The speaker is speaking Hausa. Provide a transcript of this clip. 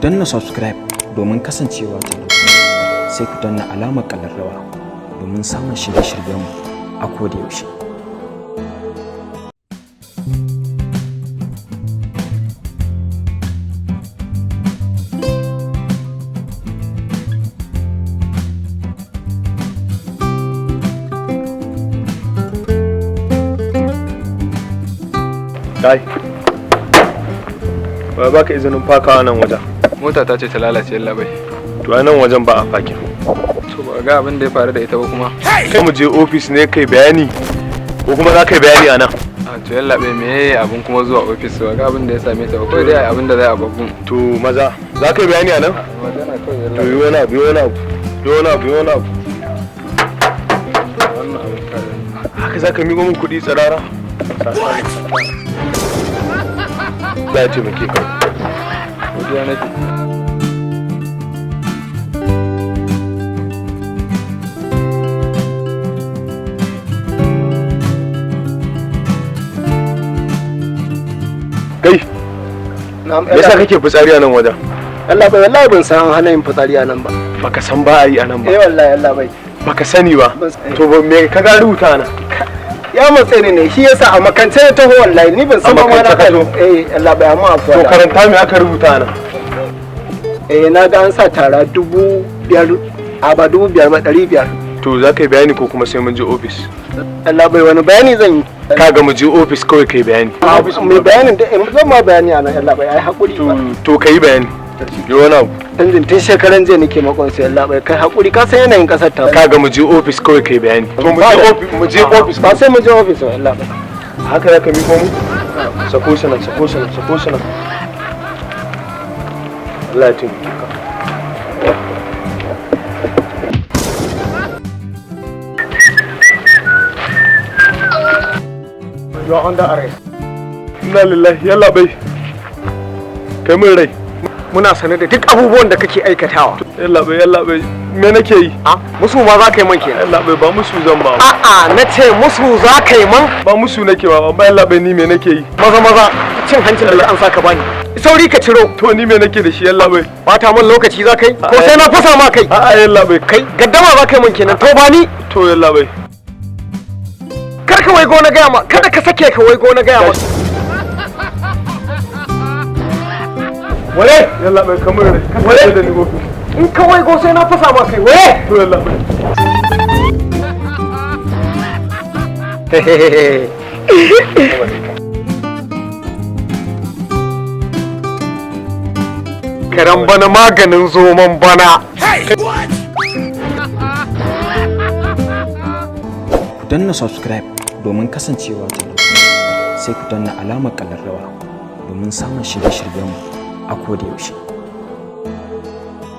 danna subscribe domin kasancewa tare da sai ku danna alamar ƙararrawa domin samun shirye-shiryenmu a koda yaushe. Kai, ba baka izinin fakawa nan wajen. Mota ta ce ta lalace yalla bai. To a nan wajen ba a fakin. To ba ga abin da ya faru da ita ba kuma. Kai mu je ofis ne kai bayani ko kuma za ka yi bayani a nan? A to yalla bai me abin kuma zuwa ofis ba ga abin da ya same ta ba kai dai abin da zai a babun. To maza, za ka yi bayani a nan? Magana kawai yalla. To yi wani abu, yi wani abu, yi wani abu, yi wani abu. Wannan abin kare. Haka za ka miƙo min kuɗi tsirara? Za a taimake ka. Godiya nake. Kai, me yasa kake fitsari a nan wajen? Allah bai wallahi ban san hana yin fitsari a nan ba. Baka san ba a yi a nan ba? Wallahi Allah bai. Baka sani ba? To ba me ka ga rubuta nan? Ya matsayi ne shi yasa a makance ya taho wallahi ni ban san ba ma na kai. Allah bai amma afuwa. To karanta me aka rubuta nan? Na ga an sa tara 5,000 a ba 5,000 ba 500. To za ka yi bayani ko kuma sai mun je ofis? Allah bai wani bayani zan yi. Kaga mu je ofis kawai kai bayani. Mai bayanin da zan ma bayani a nan Allah bai ai hakuri ba. To kai bayani. Yi wani abu. Tun shekaran jiya nake makon sai Allah bai kai hakuri ka san yanayin kasar ta. Kaga mu je ofis kawai kai bayani. To mu je ofis. Ba sai mu je ofis Allah bai. Haka za ka miko mu? Sako shi nan, sako shi nan, sako shi nan. Allah ya taimake ka. You are under arrest. Inna lillahi yalla bai. Kai mun rai. Muna sane da duk abubuwan da kake aikatawa. Yalla bai. Me nake yi? Musu ma za ka yi man kenan. Yalla bai ba musu zan ba. A'a na ce musu za ka yi man. Ba musu nake ba, amma yalla bai ni me nake yi? Maza cin hancin da an saka bani. Sauri ka ciro. To ni me nake da shi yalla bai? Bata min lokaci za ka yi? Ko sai na fasa ma kai? A'a yalla bai. Kai gaddama za ka yi man kenan. To ba ni. To yalla bai. Kar ka waigo na gaya ma, kada ka sake ka waigo na gaya ma. Wale yalla bai kamar rai. Wale da ni gobe. In ka waigo sai na fasa ma kai. Wale. To yalla bai. Karan bana maganin zoman bana. Ku danna subscribe domin kasancewa tare da sai ku danna alamar ƙararrawa domin samun shirye-shiryenmu a koda yaushe.